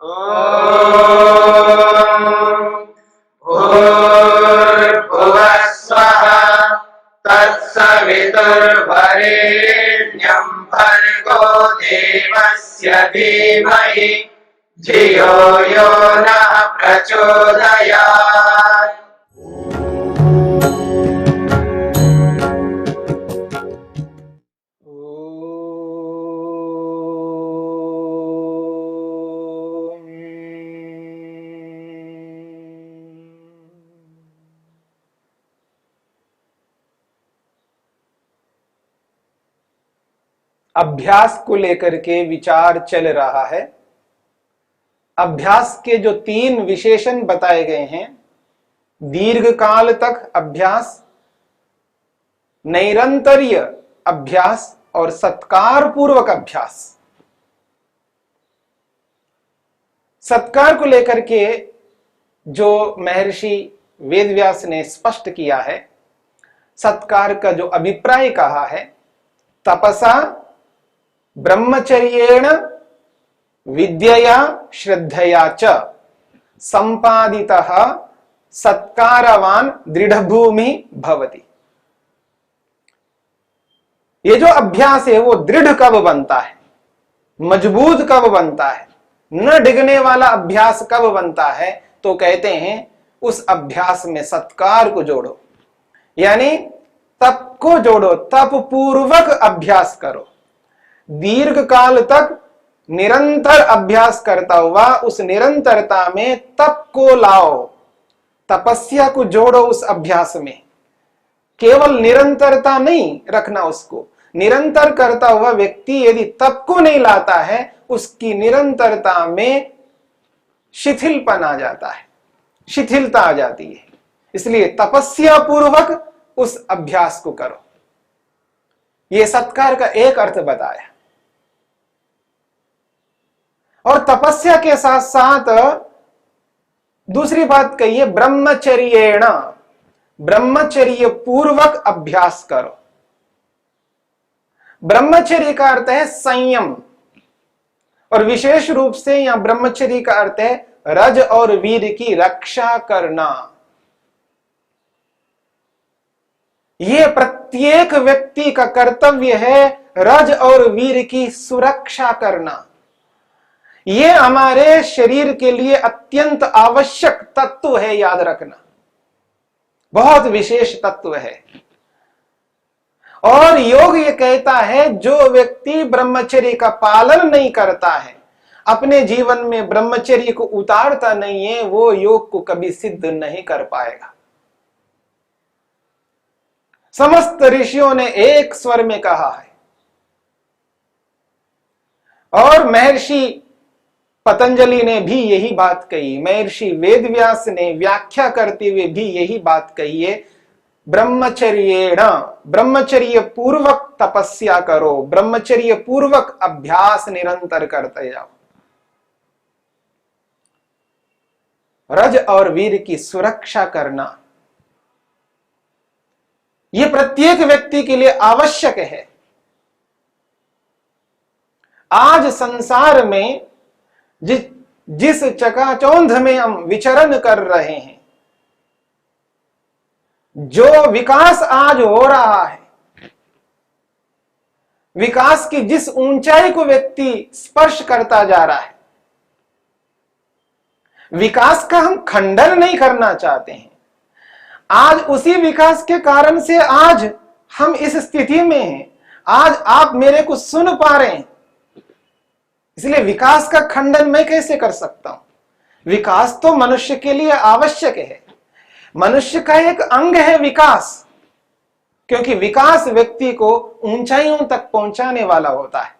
भूर्भुवः स्वः तत्सवितुर्वरेण्यं भर्गो देवस्य धीमहि धियो यो नः प्रचोदयात्। अभ्यास को लेकर के विचार चल रहा है। अभ्यास के जो 3 विशेषण बताए गए हैं, दीर्घ काल तक अभ्यास, नैरंतर्य अभ्यास और सत्कार पूर्वक अभ्यास। सत्कार को लेकर के जो महर्षि वेदव्यास ने स्पष्ट किया है, सत्कार का जो अभिप्राय कहा है, तपसा ब्रह्मचर्येण विद्यया श्रद्धया च संपादितः सत्कारवान दृढ़भूमि भवति। ये जो अभ्यास है वो दृढ़ कब बनता है, मजबूत कब बनता है, न डिगने वाला अभ्यास कब बनता है, तो कहते हैं उस अभ्यास में सत्कार को जोड़ो, यानी तप को जोड़ो, तप पूर्वक अभ्यास करो। दीर्घ काल तक निरंतर अभ्यास करता हुआ उस निरंतरता में तप को लाओ, तपस्या को जोड़ो उस अभ्यास में। केवल निरंतरता नहीं रखना, उसको निरंतर करता हुआ व्यक्ति यदि तप को नहीं लाता है, उसकी निरंतरता में शिथिलपन आ जाता है, शिथिलता आ जाती है। इसलिए तपस्या पूर्वक उस अभ्यास को करो। यह सत्कार का एक अर्थ बताया। और तपस्या के साथ साथ दूसरी बात कही, ब्रह्मचर्येण, ब्रह्मचर्य पूर्वक अभ्यास करो। ब्रह्मचर्य का अर्थ है संयम, और विशेष रूप से यहां ब्रह्मचर्य का अर्थ है रज और वीर की रक्षा करना। यह प्रत्येक व्यक्ति का कर्तव्य है, रज और वीर की सुरक्षा करना। यह हमारे शरीर के लिए अत्यंत आवश्यक तत्व है, याद रखना, बहुत विशेष तत्व है। और योग ये कहता है जो व्यक्ति ब्रह्मचर्य का पालन नहीं करता है, अपने जीवन में ब्रह्मचर्य को उतारता नहीं है, वो योग को कभी सिद्ध नहीं कर पाएगा। समस्त ऋषियों ने एक स्वर में कहा है, और महर्षि पतंजलि ने भी यही बात कही, महर्षि वेदव्यास ने व्याख्या करते हुए भी यही बात कही है, ब्रह्मचर्येण, ब्रह्मचर्य पूर्वक तपस्या करो, ब्रह्मचर्य पूर्वक अभ्यास निरंतर करते जाओ। रज और वीर की सुरक्षा करना यह प्रत्येक व्यक्ति के लिए आवश्यक है। आज संसार में जिस चकाचौंध में हम विचरण कर रहे हैं, जो विकास आज हो रहा है, विकास की जिस ऊंचाई को व्यक्ति स्पर्श करता जा रहा है, विकास का हम खंडन नहीं करना चाहते हैं। आज उसी विकास के कारण से आज हम इस स्थिति में हैं, आज आप मेरे को सुन पा रहे हैं। इसलिए विकास का खंडन मैं कैसे कर सकता हूं। विकास तो मनुष्य के लिए आवश्यक है, मनुष्य का एक अंग है विकास, क्योंकि विकास व्यक्ति को ऊंचाइयों तक पहुंचाने वाला होता है।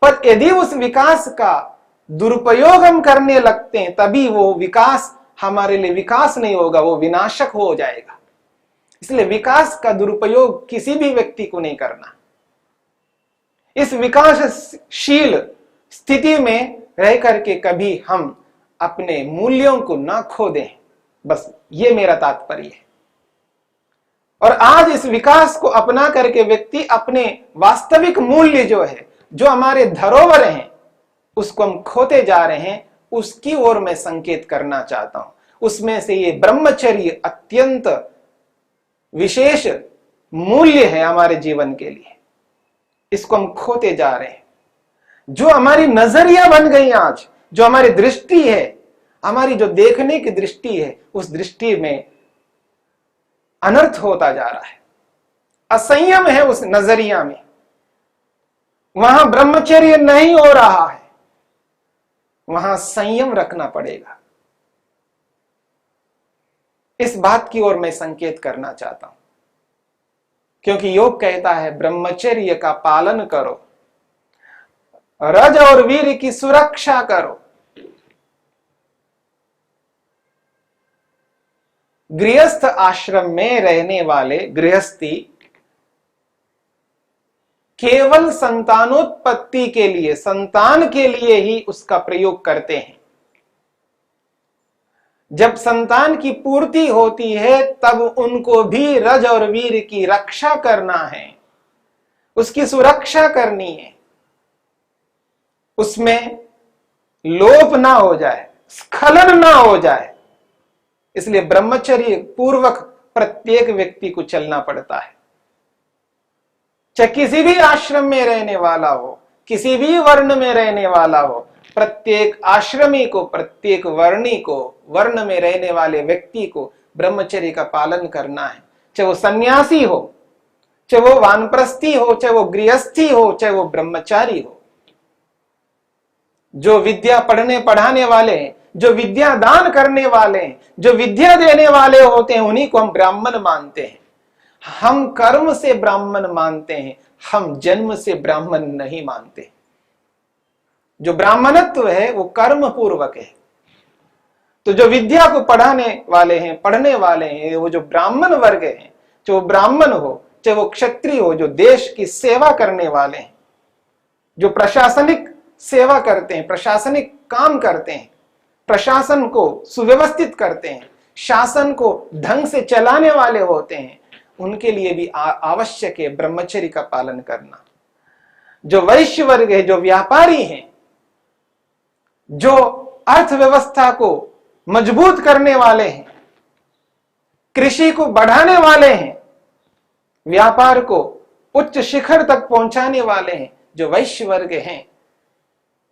पर यदि उस विकास का दुरुपयोग हम करने लगते हैं, तभी वो विकास हमारे लिए विकास नहीं होगा, वो विनाशक हो जाएगा। इसलिए विकास का दुरुपयोग किसी भी व्यक्ति को नहीं करना। इस विकासशील स्थिति में रह करके कभी हम अपने मूल्यों को ना खो दें, बस ये मेरा तात्पर्य है। और आज इस विकास को अपना करके व्यक्ति अपने वास्तविक मूल्य जो है, जो हमारे धरोहर हैं, उसको हम खोते जा रहे हैं, उसकी ओर मैं संकेत करना चाहता हूं। उसमें से ये ब्रह्मचर्य अत्यंत विशेष मूल्य है हमारे जीवन के लिए। इसको हम खोते जा रहे हैं। जो हमारी नजरिया बन गई आज, जो हमारी दृष्टि है, हमारी जो देखने की दृष्टि है, उस दृष्टि में अनर्थ होता जा रहा है, असंयम है उस नजरिया में। वहां ब्रह्मचर्य नहीं हो रहा है, वहां संयम रखना पड़ेगा। इस बात की ओर मैं संकेत करना चाहता हूं, क्योंकि योग कहता है ब्रह्मचर्य का पालन करो, रज और वीर की सुरक्षा करो। गृहस्थ आश्रम में रहने वाले गृहस्थी केवल संतानोत्पत्ति के लिए, संतान के लिए ही उसका प्रयोग करते हैं। जब संतान की पूर्ति होती है तब उनको भी रज और वीर की रक्षा करना है, उसकी सुरक्षा करनी है, उसमें लोप ना हो जाए, स्खलन ना हो जाए। इसलिए ब्रह्मचर्य पूर्वक प्रत्येक व्यक्ति को चलना पड़ता है। चाहे किसी भी आश्रम में रहने वाला हो, किसी भी वर्ण में रहने वाला हो, प्रत्येक आश्रमी को, प्रत्येक वर्णी को, वर्ण में रहने वाले व्यक्ति को ब्रह्मचर्य का पालन करना है। चाहे वो सन्यासी हो, चाहे वो वानप्रस्थी हो, चाहे वो गृहस्थी हो, चाहे वो ब्रह्मचारी हो। जो विद्या पढ़ने पढ़ाने वाले हैं, जो विद्या दान करने वाले हैं, जो विद्या देने वाले होते हैं, उन्हीं को हम ब्राह्मण मानते हैं। हम कर्म से ब्राह्मण मानते हैं, हम जन्म से ब्राह्मण नहीं मानते। जो ब्राह्मणत्व है वो कर्म पूर्वक है। तो जो विद्या को पढ़ाने वाले हैं, पढ़ने वाले हैं, वो जो ब्राह्मण वर्ग हैं, चाहे वो ब्राह्मण हो, चाहे वो क्षत्रिय हो, जो देश की सेवा करने वाले हैं, जो प्रशासनिक सेवा करते हैं, प्रशासनिक काम करते हैं, प्रशासन को सुव्यवस्थित करते हैं, शासन को ढंग से चलाने वाले होते हैं, उनके लिए भी आवश्यक है ब्रह्मचर्य का पालन करना। जो वैश्य वर्ग है, जो व्यापारी हैं, जो अर्थव्यवस्था को मजबूत करने वाले हैं, कृषि को बढ़ाने वाले हैं, व्यापार को उच्च शिखर तक पहुंचाने वाले हैं, जो वैश्य वर्ग हैं,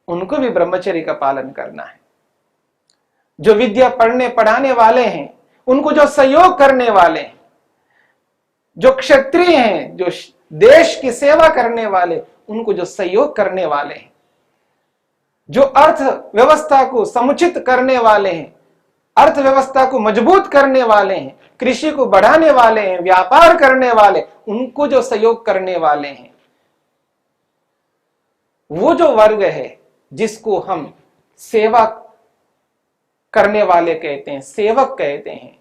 उनको भी ब्रह्मचर्य का पालन करना है। जो विद्या पढ़ने पढ़ाने वाले हैं, उनको जो सहयोग करने वाले हैं, जो क्षत्रिय हैं, जो देश की सेवा करने वाले, उनको जो सहयोग करने वाले हैं, जो अर्थव्यवस्था को समुचित करने वाले हैं, अर्थव्यवस्था को मजबूत करने वाले हैं, कृषि को बढ़ाने वाले हैं, व्यापार करने वाले, उनको जो सहयोग करने वाले हैं, वो जो वर्ग है जिसको हम सेवा करने वाले कहते हैं, सेवक कहते हैं,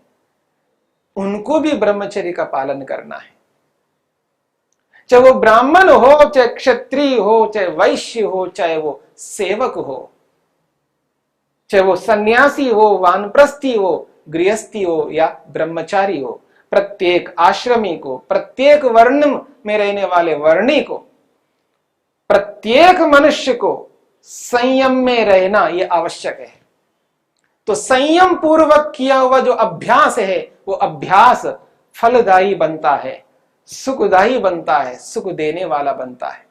उनको भी ब्रह्मचर्य का पालन करना है। चाहे वो ब्राह्मण हो, चाहे क्षत्रिय हो, चाहे वैश्य हो, चाहे वो सेवक हो, चाहे वो सन्यासी हो, वानप्रस्थी हो, गृहस्थी हो या ब्रह्मचारी हो, प्रत्येक आश्रमी को, प्रत्येक वर्ण में रहने वाले वर्णी को, प्रत्येक मनुष्य को संयम में रहना यह आवश्यक है। तो संयम पूर्वक किया हुआ जो अभ्यास है, वो अभ्यास फलदायी बनता है, सुखदायी बनता है, सुख देने वाला बनता है।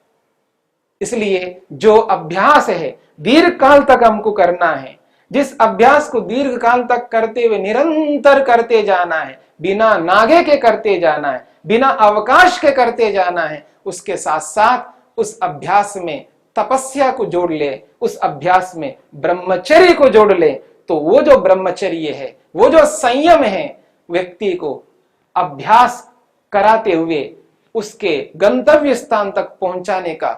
इसलिए जो अभ्यास है दीर्घ काल तक हमको करना है, जिस अभ्यास को दीर्घ काल तक करते हुए निरंतर करते जाना है, बिना नागे के करते जाना है, बिना अवकाश के करते जाना है, उसके साथ साथ उस अभ्यास में तपस्या को जोड़ ले, उस अभ्यास में ब्रह्मचर्य को जोड़ ले, तो वो जो ब्रह्मचर्य है, वो जो संयम है, व्यक्ति को अभ्यास कराते हुए उसके गंतव्य स्थान तक पहुंचाने का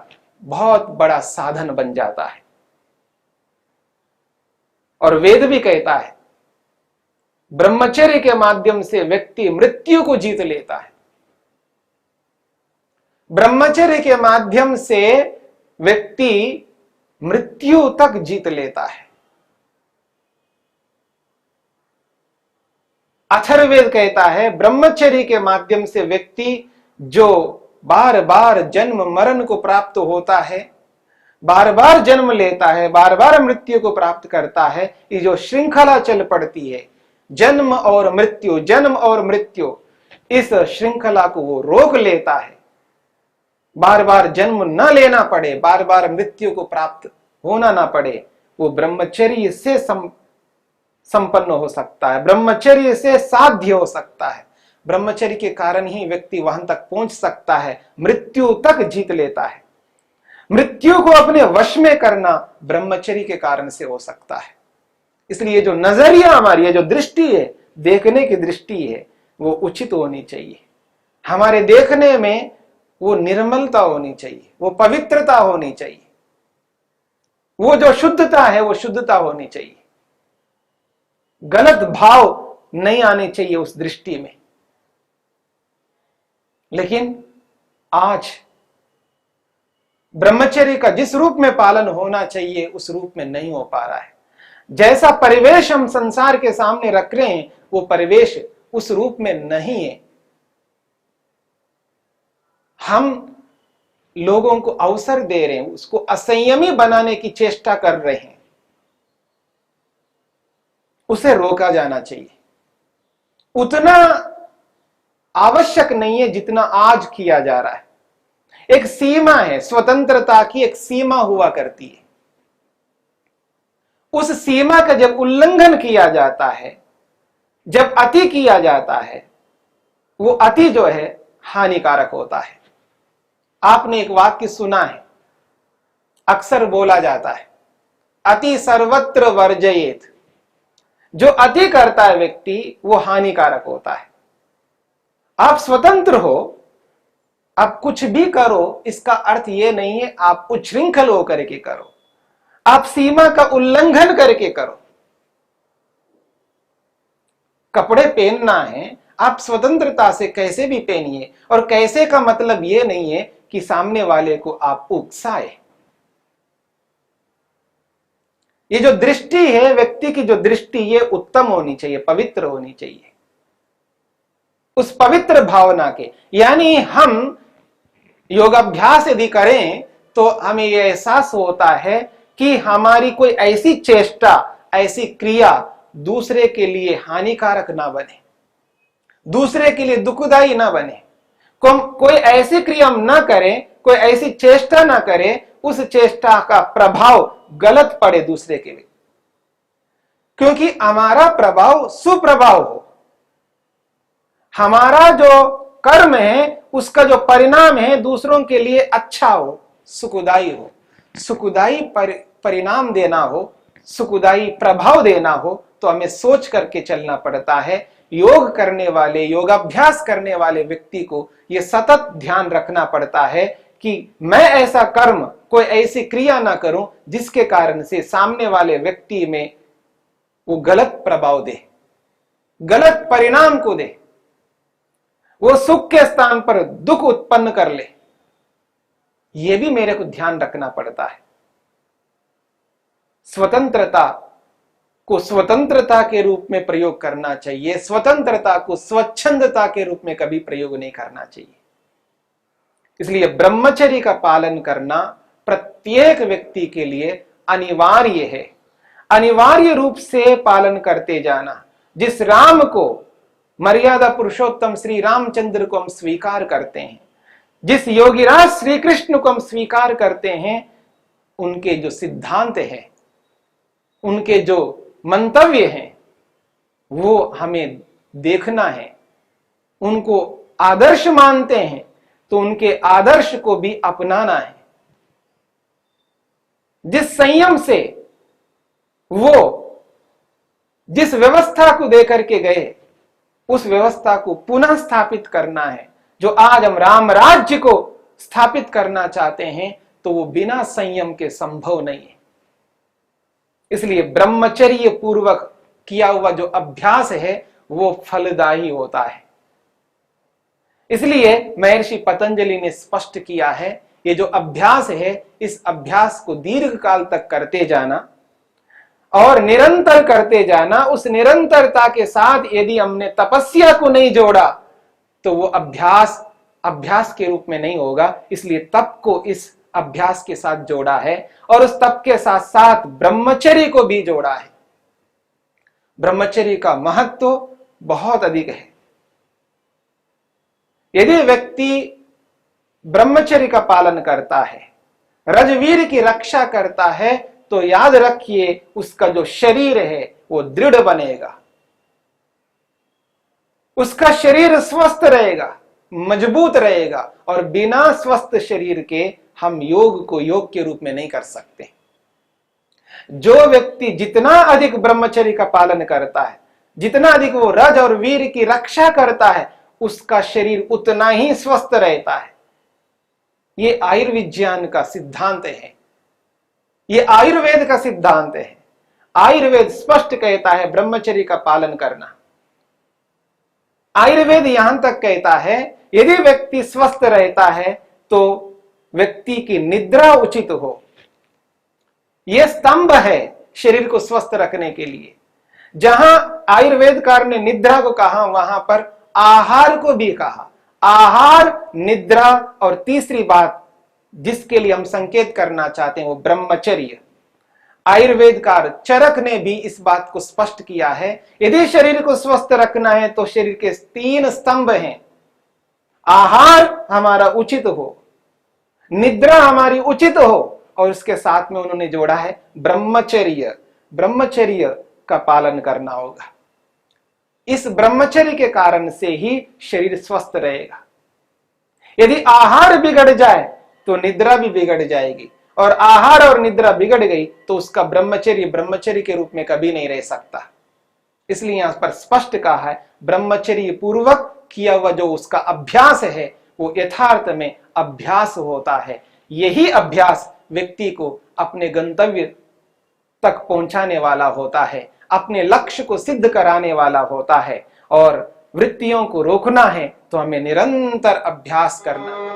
बहुत बड़ा साधन बन जाता है। और वेद भी कहता है ब्रह्मचर्य के माध्यम से व्यक्ति मृत्यु को जीत लेता है। ब्रह्मचर्य के माध्यम से व्यक्ति मृत्यु तक जीत लेता है। अथर्ववेद कहता है ब्रह्मचर्य के माध्यम से व्यक्ति जो बार बार जन्म मरण को प्राप्त होता है, बार बार जन्म लेता है, बार बार मृत्यु को प्राप्त करता है, ये जो श्रृंखला चल पड़ती है, जन्म और मृत्यु, जन्म और मृत्यु, इस श्रृंखला को वो रोक लेता है। बार बार जन्म न लेना पड़े, बार बार मृत्यु को प्राप्त होना ना पड़े, वो ब्रह्मचर्य से संपन्न हो सकता है, ब्रह्मचर्य से साध्य हो सकता है। ब्रह्मचर्य के कारण ही व्यक्ति वहां तक पहुंच सकता है, मृत्यु तक जीत लेता है। मृत्यु को अपने वश में करना ब्रह्मचर्य के कारण से हो सकता है। इसलिए जो नजरिया हमारी है, जो दृष्टि है, देखने की दृष्टि है, वो उचित होनी चाहिए। हमारे देखने में वो निर्मलता होनी चाहिए, वो पवित्रता होनी चाहिए, वो जो शुद्धता है वो शुद्धता होनी चाहिए। गलत भाव नहीं आने चाहिए उस दृष्टि में। लेकिन आज ब्रह्मचर्य का जिस रूप में पालन होना चाहिए उस रूप में नहीं हो पा रहा है। जैसा परिवेश हम संसार के सामने रख रहे हैं वो परिवेश उस रूप में नहीं है। हम लोगों को अवसर दे रहे हैं, उसको असंयमी बनाने की चेष्टा कर रहे हैं। उसे रोका जाना चाहिए। उतना आवश्यक नहीं है जितना आज किया जा रहा है। एक सीमा है, स्वतंत्रता की एक सीमा हुआ करती है। उस सीमा का जब उल्लंघन किया जाता है, जब अति किया जाता है, वो अति जो है हानिकारक होता है। आपने एक वाक्य सुना है, अक्सर बोला जाता है, अति सर्वत्र वर्जयेत। जो अति करता है व्यक्ति वो हानिकारक होता है। आप स्वतंत्र हो, आप कुछ भी करो, इसका अर्थ यह नहीं है आप उच्छृंखल होकर के करो, आप सीमा का उल्लंघन करके करो। कपड़े पहनना है, आप स्वतंत्रता से कैसे भी पहनिए, और कैसे का मतलब यह नहीं है कि सामने वाले को आप उकसाए। ये जो दृष्टि है, व्यक्ति की जो दृष्टि, ये उत्तम होनी चाहिए, पवित्र होनी चाहिए। उस पवित्र भावना के, यानी हम योगाभ्यास यदि करें तो हमें यह एहसास होता है कि हमारी कोई ऐसी चेष्टा, ऐसी क्रिया दूसरे के लिए हानिकारक ना बने, दूसरे के लिए दुखदाई ना बने। कोई ऐसी क्रिया हम ना करें, कोई ऐसी चेष्टा ना करें, उस चेष्टा का प्रभाव गलत पड़े दूसरे के लिए, क्योंकि हमारा प्रभाव सुप्रभाव हो। हमारा जो कर्म है उसका जो परिणाम है दूसरों के लिए अच्छा हो, सुखदाई हो। सुखदाई परिणाम देना हो, सुखदाई प्रभाव देना हो, तो हमें सोच करके चलना पड़ता है। योग करने वाले, योगाभ्यास करने वाले व्यक्ति को यह सतत ध्यान रखना पड़ता है कि मैं ऐसा कर्म, कोई ऐसी क्रिया ना करूं जिसके कारण से सामने वाले व्यक्ति में वो गलत प्रभाव दे, गलत परिणाम को दे, वो सुख के स्थान पर दुख उत्पन्न कर ले। यह भी मेरे को ध्यान रखना पड़ता है। स्वतंत्रता को स्वतंत्रता के रूप में प्रयोग करना चाहिए, स्वतंत्रता को स्वच्छंदता के रूप में कभी प्रयोग नहीं करना चाहिए। इसलिए ब्रह्मचर्य का पालन करना प्रत्येक व्यक्ति के लिए अनिवार्य है। अनिवार्य रूप से पालन करते जाना। जिस राम को, मर्यादा पुरुषोत्तम श्री रामचंद्र को हम स्वीकार करते हैं, जिस योगीराज श्री कृष्ण को हम स्वीकार करते हैं, उनके जो सिद्धांत हैं, उनके जो मंतव्य हैं, वो हमें देखना है। उनको आदर्श मानते हैं तो उनके आदर्श को भी अपनाना है। जिस संयम से वो जिस व्यवस्था को देकर के गए, उस व्यवस्था को पुनः स्थापित करना है। जो आज हम राम राज्य को स्थापित करना चाहते हैं, तो वो बिना संयम के संभव नहीं है। इसलिए ब्रह्मचर्य पूर्वक किया हुआ जो अभ्यास है वो फलदायी होता है। इसलिए महर्षि पतंजलि ने स्पष्ट किया है, ये जो अभ्यास है, इस अभ्यास को दीर्घ काल तक करते जाना और निरंतर करते जाना। उस निरंतरता के साथ यदि हमने तपस्या को नहीं जोड़ा तो वो अभ्यास के रूप में नहीं होगा। इसलिए तप को इस अभ्यास के साथ जोड़ा है और उस तप के साथ साथ ब्रह्मचर्य को भी जोड़ा है। ब्रह्मचर्य का महत्व बहुत अधिक है। यदि व्यक्ति ब्रह्मचर्य का पालन करता है, रजवीर की रक्षा करता है, तो याद रखिए उसका जो शरीर है वो दृढ़ बनेगा, उसका शरीर स्वस्थ रहेगा, मजबूत रहेगा। और बिना स्वस्थ शरीर के हम योग को योग के रूप में नहीं कर सकते। जो व्यक्ति जितना अधिक ब्रह्मचर्य का पालन करता है, जितना अधिक वो रज और वीर की रक्षा करता है, उसका शरीर उतना ही स्वस्थ रहता है। ये आयुर्विज्ञान का सिद्धांत है, ये आयुर्वेद का सिद्धांत है। आयुर्वेद स्पष्ट कहता है ब्रह्मचर्य का पालन करना। आयुर्वेद यहां तक कहता है यदि व्यक्ति स्वस्थ रहता है तो व्यक्ति की निद्रा उचित हो। यह स्तंभ है शरीर को स्वस्थ रखने के लिए। जहां आयुर्वेदकार ने निद्रा को कहा, वहां पर आहार को भी कहा। आहार, निद्रा और तीसरी बात जिसके लिए हम संकेत करना चाहते हैं वो ब्रह्मचर्य। आयुर्वेदकार चरक ने भी इस बात को स्पष्ट किया है, यदि शरीर को स्वस्थ रखना है तो शरीर के 3 स्तंभ हैं। आहार हमारा उचित हो, निद्रा हमारी उचित हो, और उसके साथ में उन्होंने जोड़ा है ब्रह्मचर्य। ब्रह्मचर्य का पालन करना होगा। इस ब्रह्मचर्य के कारण से ही शरीर स्वस्थ रहेगा। यदि आहार बिगड़ जाए तो निद्रा भी बिगड़ जाएगी, और आहार और निद्रा बिगड़ गई तो उसका ब्रह्मचर्य ब्रह्मचर्य के रूप में कभी नहीं रह सकता। इसलिए यहां पर स्पष्ट कहा है ब्रह्मचर्य पूर्वक किया हुआ जो उसका अभ्यास है वो यथार्थ में अभ्यास होता है। यही अभ्यास व्यक्ति को अपने गंतव्य तक पहुंचाने वाला होता है, अपने लक्ष्य को सिद्ध कराने वाला होता है। और वृत्तियों को रोकना है तो हमें निरंतर अभ्यास करना।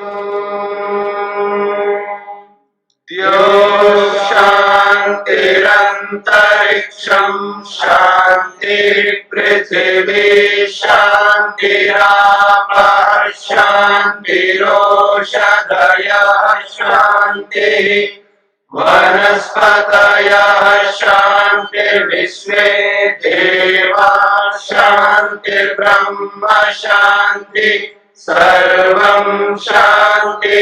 शांतिरंतरिक्षं शांति पृथिवी शांतिरापः शांतिरोषधयः शांति वनस्पतयः शांतिर्विश्वे देवाः शांतिर्ब्रह्म शांति सर्वं शांति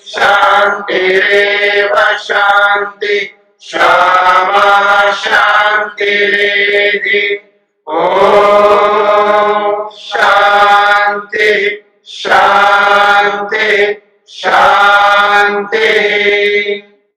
शांतिरेव शांति क्षमा शांतिरेधि। ओम शांति शांति शांति।